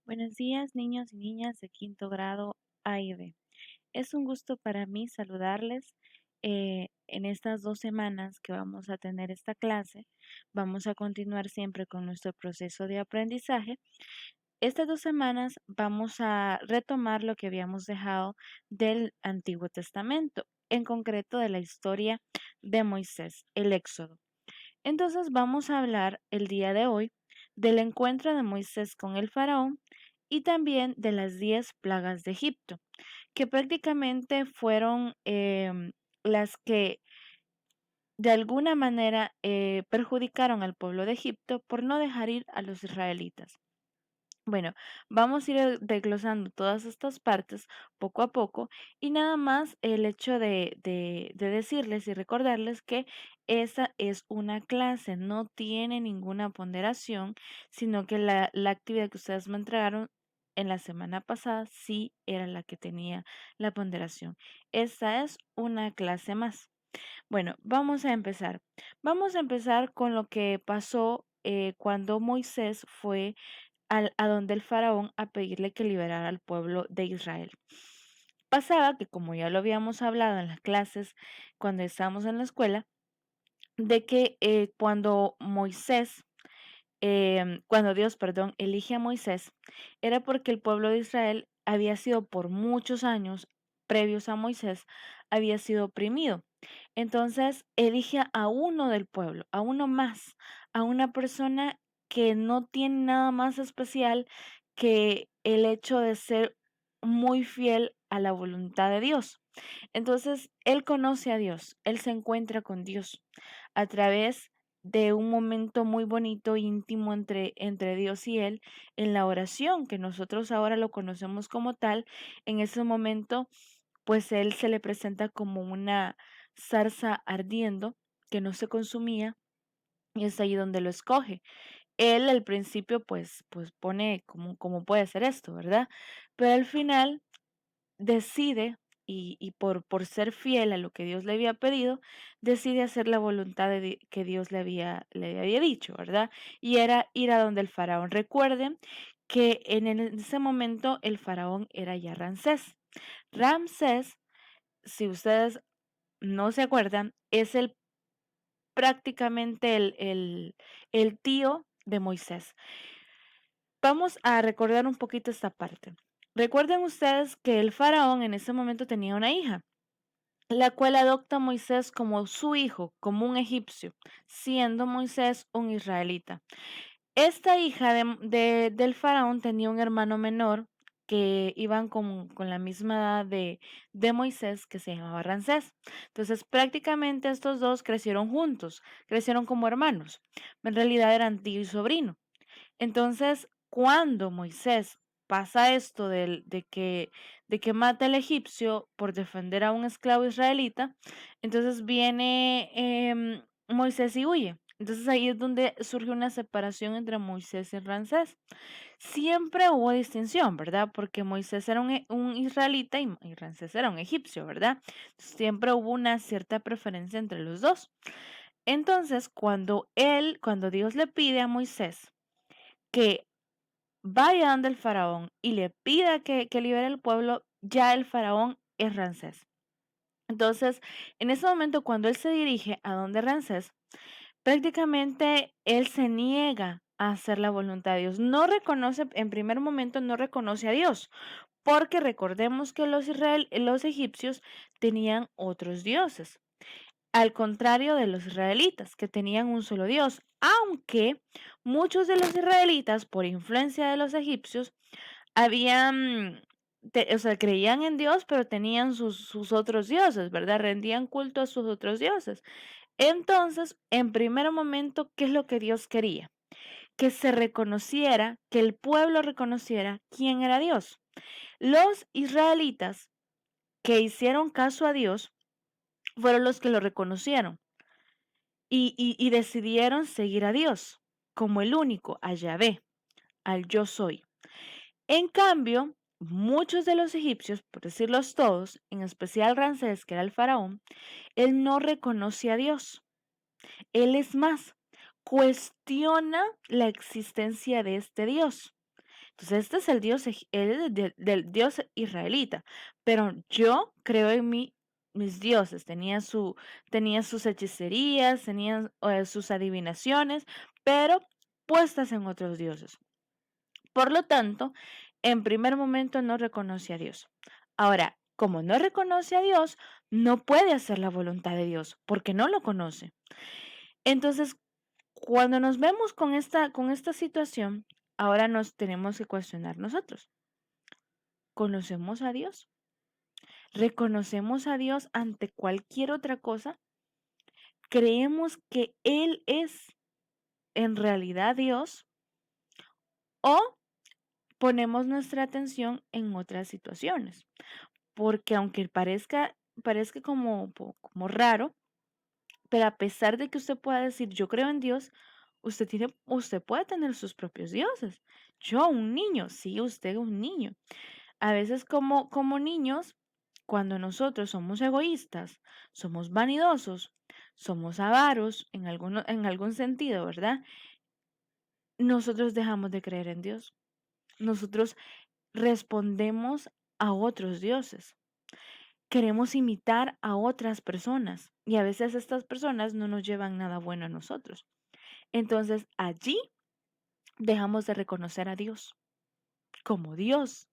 Buenos días, niños y niñas de quinto grado A y B. Es un gusto para mí saludarles en estas 2 semanas que vamos a tener esta clase. Vamos a continuar siempre con nuestro proceso de aprendizaje. Estas 2 semanas vamos a retomar lo que habíamos dejado del Antiguo Testamento, en concreto de la historia de Moisés, el Éxodo. Entonces vamos a hablar el día de hoy del encuentro de Moisés con el faraón y también de las 10 plagas de Egipto, que prácticamente fueron las que de alguna manera perjudicaron al pueblo de Egipto por no dejar ir a los israelitas. Bueno, vamos a ir desglosando todas estas partes poco a poco y nada más el hecho de decirles y recordarles que esa es una clase, no tiene ninguna ponderación, sino que la actividad que ustedes me entregaron en la semana pasada sí era la que tenía la ponderación. Esta es una clase más. Bueno, vamos a empezar. Vamos a empezar con lo que pasó cuando Moisés fue a donde el faraón a pedirle que liberara al pueblo de Israel. Pasaba que, como ya lo habíamos hablado en las clases cuando estábamos en la escuela, de que cuando Dios, perdón, elige a Moisés, era porque el pueblo de Israel había sido por muchos años previos a Moisés, había sido oprimido. Entonces elige a uno del pueblo, a uno más, a una persona que no tiene nada más especial que el hecho de ser muy fiel a la voluntad de Dios. Entonces, él conoce a Dios, él se encuentra con Dios a través de un momento muy bonito, íntimo entre Dios y él, en la oración, que nosotros ahora lo conocemos como tal. En ese momento, pues él se le presenta como una zarza ardiendo que no se consumía y es ahí donde lo escoge. Él al principio pues pone como puede ser esto, ¿verdad? Pero al final decide y por ser fiel a lo que Dios le había pedido, decide hacer la voluntad que Dios le había dicho, ¿verdad? Y era ir a donde el faraón. Recuerden que en ese momento el faraón era ya Ramsés. Ramsés, si ustedes no se acuerdan, es prácticamente el tío de Moisés. Vamos a recordar un poquito esta parte. Recuerden ustedes que el faraón en ese momento tenía una hija, la cual adopta a Moisés como su hijo, como un egipcio, siendo Moisés un israelita. Esta hija del faraón tenía un hermano menor que iban con la misma edad de Moisés, que se llamaba Ramsés. Entonces, prácticamente estos dos crecieron juntos, crecieron como hermanos. En realidad eran tío y sobrino. Entonces, cuando Moisés pasa esto de que mata al egipcio por defender a un esclavo israelita, entonces viene Moisés y huye. Entonces ahí es donde surge una separación entre Moisés y Ramsés. Siempre hubo distinción, ¿verdad? Porque Moisés era un israelita y Ramsés era un egipcio, ¿verdad? Siempre hubo una cierta preferencia entre los dos. Entonces, cuando Dios le pide a Moisés que vaya donde el faraón y le pida que libere al pueblo, ya el faraón es Ramsés. Entonces, en ese momento, cuando él se dirige a donde Ramsés, prácticamente él se niega a hacer la voluntad de Dios. No reconoce, en primer momento, no reconoce a Dios, porque recordemos que los egipcios tenían otros dioses al contrario de los israelitas, que tenían un solo Dios, aunque muchos de los israelitas, por influencia de los egipcios, o sea, creían en Dios, pero tenían sus otros dioses, ¿verdad? Rendían culto a sus otros dioses. Entonces, en primer momento, ¿qué es lo que Dios quería? Que se reconociera, que el pueblo reconociera quién era Dios. Los israelitas que hicieron caso a Dios fueron los que lo reconocieron y decidieron seguir a Dios como el único, a Yahvé, al yo soy. En cambio, muchos de los egipcios, por decirlos todos, en especial Ramsés, que era el faraón, él no reconoce a Dios. Él es más, cuestiona la existencia de este Dios. Entonces, este es el Dios, él es del Dios israelita, pero yo creo en mis dioses, tenía sus hechicerías, tenía sus adivinaciones, pero puestas en otros dioses. Por lo tanto, en primer momento no reconoce a Dios. Ahora, como no reconoce a Dios, no puede hacer la voluntad de Dios, porque no lo conoce. Entonces, cuando nos vemos con esta situación, ahora nos tenemos que cuestionar nosotros. ¿Conocemos a Dios? ¿Reconocemos a Dios ante cualquier otra cosa? ¿Creemos que Él es en realidad Dios? ¿O ponemos nuestra atención en otras situaciones? Porque aunque parezca como raro, pero a pesar de que usted pueda decir yo creo en Dios, usted puede tener sus propios dioses. Yo, un niño, sí, usted un niño. A veces como niños, cuando nosotros somos egoístas, somos vanidosos, somos avaros en algún sentido, ¿verdad? Nosotros dejamos de creer en Dios. Nosotros respondemos a otros dioses. Queremos imitar a otras personas y a veces estas personas no nos llevan nada bueno a nosotros. Entonces allí dejamos de reconocer a Dios como Dios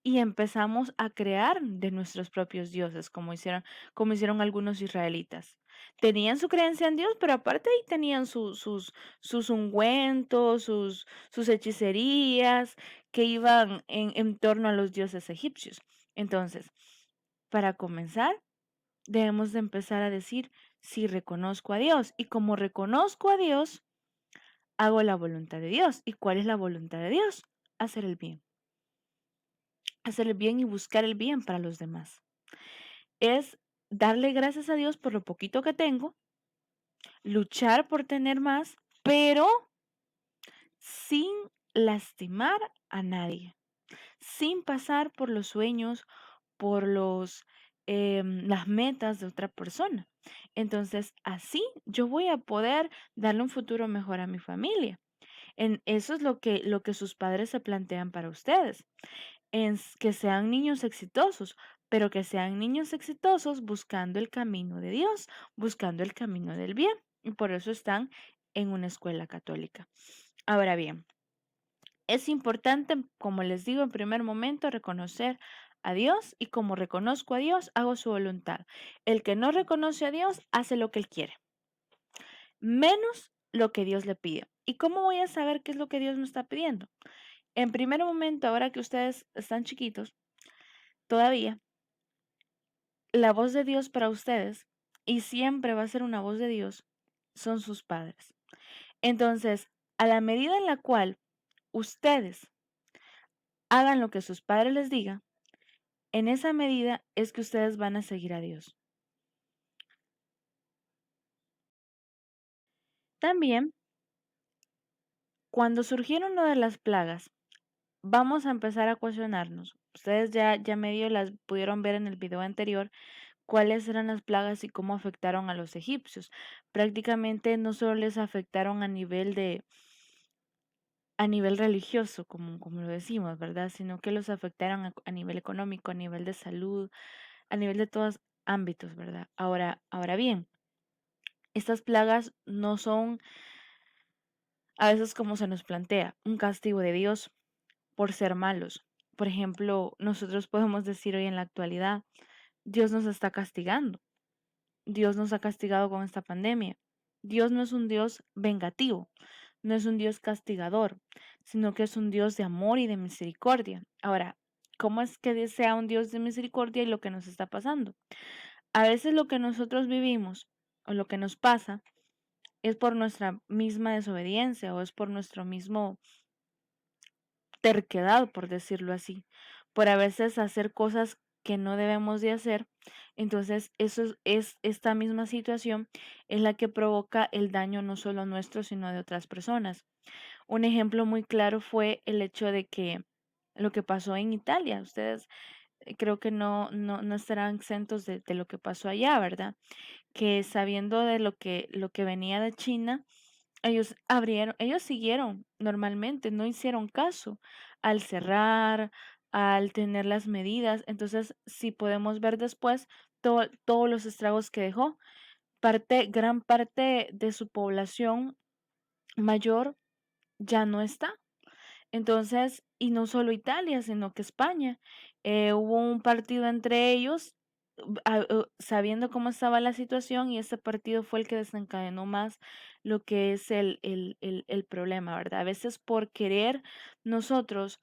y empezamos a crear de nuestros propios dioses, como hicieron algunos israelitas. Tenían su creencia en Dios, pero aparte ahí tenían sus ungüentos, sus hechicerías que iban en torno a los dioses egipcios. Entonces, para comenzar, debemos de empezar a decir, si reconozco a Dios, y como reconozco a Dios, hago la voluntad de Dios. ¿Y cuál es la voluntad de Dios? Hacer el bien. Hacer el bien y buscar el bien para los demás. Es darle gracias a Dios por lo poquito que tengo, luchar por tener más, pero sin lastimar a nadie, sin pasar por los sueños, por las metas de otra persona. Entonces, así yo voy a poder darle un futuro mejor a mi familia. Eso es lo que sus padres se plantean para ustedes, que sean niños exitosos, pero que sean niños exitosos buscando el camino de Dios, buscando el camino del bien. Y por eso están en una escuela católica. Ahora bien, es importante, como les digo en primer momento, reconocer a Dios y como reconozco a Dios, hago su voluntad. El que no reconoce a Dios hace lo que él quiere, menos lo que Dios le pide. ¿Y cómo voy a saber qué es lo que Dios me está pidiendo? En primer momento, ahora que ustedes están chiquitos, todavía, la voz de Dios para ustedes, y siempre va a ser una voz de Dios, son sus padres. Entonces, a la medida en la cual ustedes hagan lo que sus padres les digan, en esa medida es que ustedes van a seguir a Dios. También, cuando surgieron lo de las plagas, vamos a empezar a cuestionarnos. Ustedes ya medio las pudieron ver en el video anterior, cuáles eran las plagas y cómo afectaron a los egipcios. Prácticamente no solo les afectaron a nivel religioso, como lo decimos, ¿verdad? Sino que los afectaron a nivel económico, a nivel de salud, a nivel de todos ámbitos, ¿verdad? Ahora bien, estas plagas no son a veces como se nos plantea, un castigo de Dios por ser malos. Por ejemplo, nosotros podemos decir hoy en la actualidad, Dios nos está castigando. Dios nos ha castigado con esta pandemia. Dios no es un Dios vengativo, no es un Dios castigador, sino que es un Dios de amor y de misericordia. Ahora, ¿cómo es que sea un Dios de misericordia y lo que nos está pasando? A veces lo que nosotros vivimos o lo que nos pasa es por nuestra misma desobediencia o es por nuestro mismo terquedad, por decirlo así, por a veces hacer cosas que no debemos de hacer. Entonces, es esta misma situación es la que provoca el daño no solo nuestro, sino de otras personas. Un ejemplo muy claro fue el hecho de que lo que pasó en Italia, ustedes creo que no estarán exentos de lo que pasó allá, ¿verdad? Que sabiendo de lo que venía de China, ellos siguieron normalmente, no hicieron caso al cerrar, al tener las medidas. Entonces, si podemos ver después todos los estragos que dejó, gran parte de su población mayor ya no está. Entonces, y no solo Italia, sino que España. Hubo un partido entre ellos, sabiendo cómo estaba la situación, y ese partido fue el que desencadenó más lo que es el problema, ¿verdad? A veces por querer nosotros,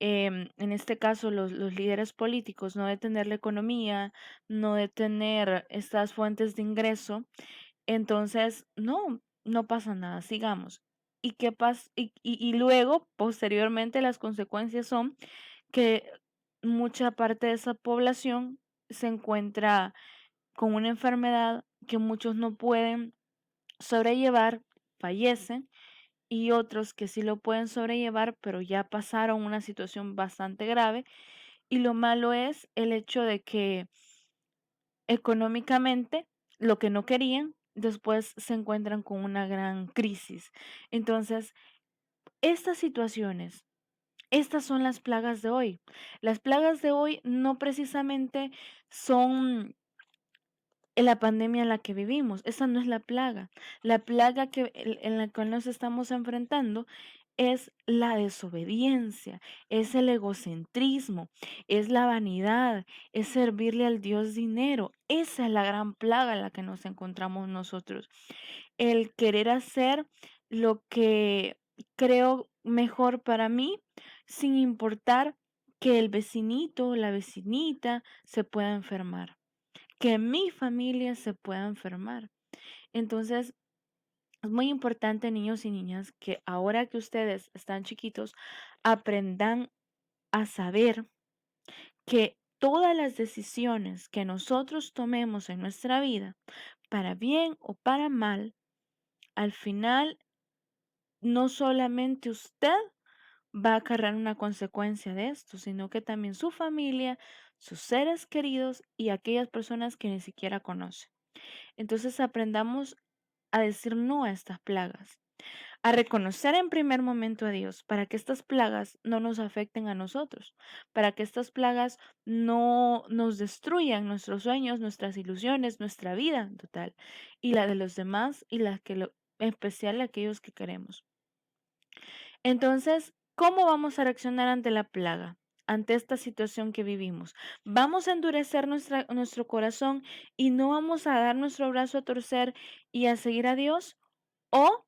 en este caso los líderes políticos, no detener la economía, no detener estas fuentes de ingreso, entonces, no pasa nada, sigamos. ¿Y qué pasa? Y luego, posteriormente, las consecuencias son que mucha parte de esa población se encuentra con una enfermedad que muchos no pueden sobrellevar, fallecen, y otros que sí lo pueden sobrellevar, pero ya pasaron una situación bastante grave. Y lo malo es el hecho de que económicamente lo que no querían, después se encuentran con una gran crisis. Entonces, estas situaciones, estas son las plagas de hoy. Las plagas de hoy no precisamente son en la pandemia en la que vivimos. Esa no es la plaga. La plaga en la cual nos estamos enfrentando es la desobediencia, es el egocentrismo, es la vanidad, es servirle al Dios dinero. Esa es la gran plaga en la que nos encontramos nosotros. El querer hacer lo que creo mejor para mí, sin importar que el vecinito o la vecinita se pueda enfermar, que mi familia se pueda enfermar. Entonces, es muy importante, niños y niñas, que ahora que ustedes están chiquitos, aprendan a saber que todas las decisiones que nosotros tomemos en nuestra vida, para bien o para mal, al final no solamente usted va a acarrear una consecuencia de esto, sino que también su familia, sus seres queridos y aquellas personas que ni siquiera conocen. Entonces aprendamos a decir no a estas plagas, a reconocer en primer momento a Dios para que estas plagas no nos afecten a nosotros, para que estas plagas no nos destruyan nuestros sueños, nuestras ilusiones, nuestra vida en total, y la de los demás, y en especial aquellos que queremos. Entonces, ¿cómo vamos a reaccionar ante la plaga? Ante esta situación que vivimos. ¿Vamos a endurecer nuestro corazón y no vamos a dar nuestro brazo a torcer y a seguir a Dios? ¿O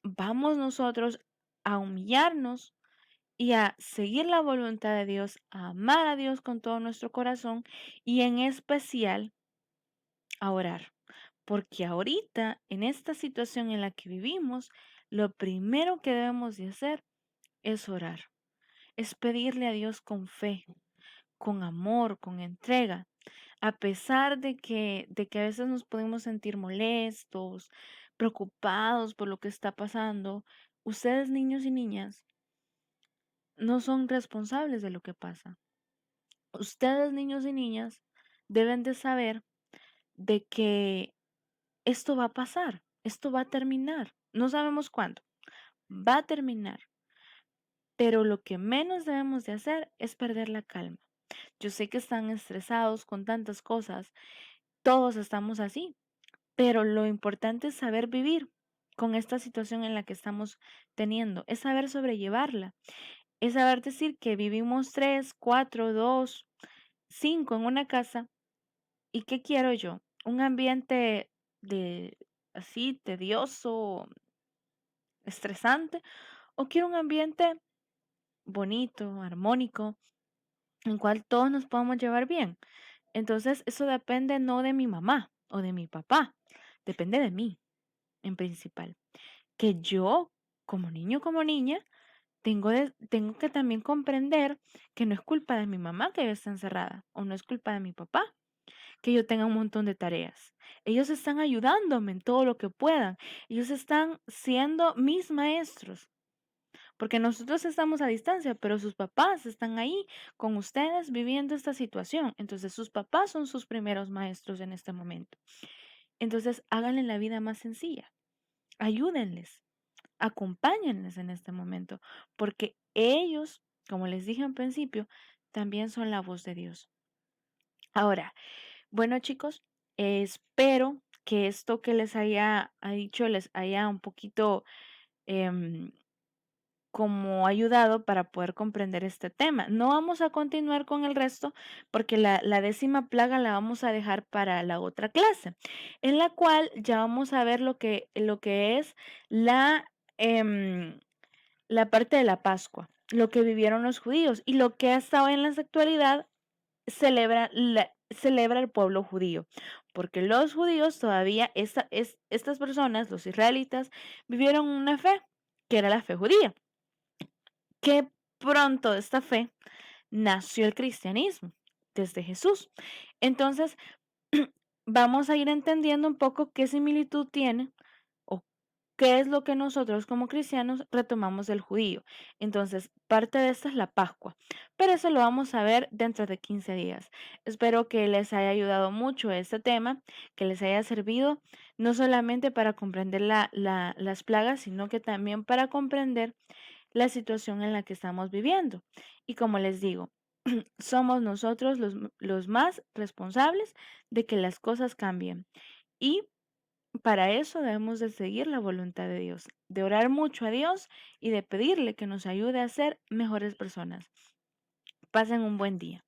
vamos nosotros a humillarnos y a seguir la voluntad de Dios, a amar a Dios con todo nuestro corazón y en especial a orar? Porque ahorita, en esta situación en la que vivimos, lo primero que debemos de hacer es orar, es pedirle a Dios con fe, con amor, con entrega, a pesar de que a veces nos podemos sentir molestos, preocupados por lo que está pasando. Ustedes, niños y niñas, no son responsables de lo que pasa. Ustedes, niños y niñas, deben de saber de que esto va a pasar, esto va a terminar. No sabemos cuándo, va a terminar. Pero lo que menos debemos de hacer es perder la calma. Yo sé que están estresados con tantas cosas, todos estamos así, pero lo importante es saber vivir con esta situación en la que estamos teniendo, es saber sobrellevarla, es saber decir que vivimos 3, 4, 2, 5 en una casa. ¿Y qué quiero yo? Un ambiente de así tedioso, estresante, o quiero un ambiente bonito, armónico, en cual todos nos podamos llevar bien. Entonces, eso depende no de mi mamá o de mi papá, depende de mí en principal. Que yo, como niño, como niña, tengo que también comprender que no es culpa de mi mamá que yo esté encerrada, o no es culpa de mi papá que yo tenga un montón de tareas. Ellos están ayudándome en todo lo que puedan. Ellos están siendo mis maestros. Porque nosotros estamos a distancia, pero sus papás están ahí con ustedes viviendo esta situación. Entonces sus papás son sus primeros maestros en este momento. Entonces háganle la vida más sencilla. Ayúdenles. acompáñenles en este momento, porque ellos, como les dije al principio, también son la voz de Dios. Ahora, bueno chicos, espero que esto que les haya dicho les haya un poquito em, como ayudado para poder comprender este tema. No vamos a continuar con el resto porque la 10ª plaga la vamos a dejar para la otra clase, en la cual ya vamos a ver lo que es la, em, la parte de la Pascua, lo que vivieron los judíos y lo que hasta hoy en la actualidad celebra el pueblo judío, porque los judíos todavía, estas personas, los israelitas, vivieron una fe que era la fe judía, que pronto de esta fe nació el cristianismo desde Jesús. Entonces, vamos a ir entendiendo un poco qué similitud tiene o qué es lo que nosotros como cristianos retomamos del judío. Entonces, parte de esta es la Pascua, pero eso lo vamos a ver dentro de 15 días. Espero que les haya ayudado mucho este tema, que les haya servido no solamente para comprender las plagas, sino que también para comprender la situación en la que estamos viviendo. Y como les digo, somos nosotros los más responsables de que las cosas cambien. Y para eso debemos de seguir la voluntad de Dios, de orar mucho a Dios y de pedirle que nos ayude a ser mejores personas. Pasen un buen día.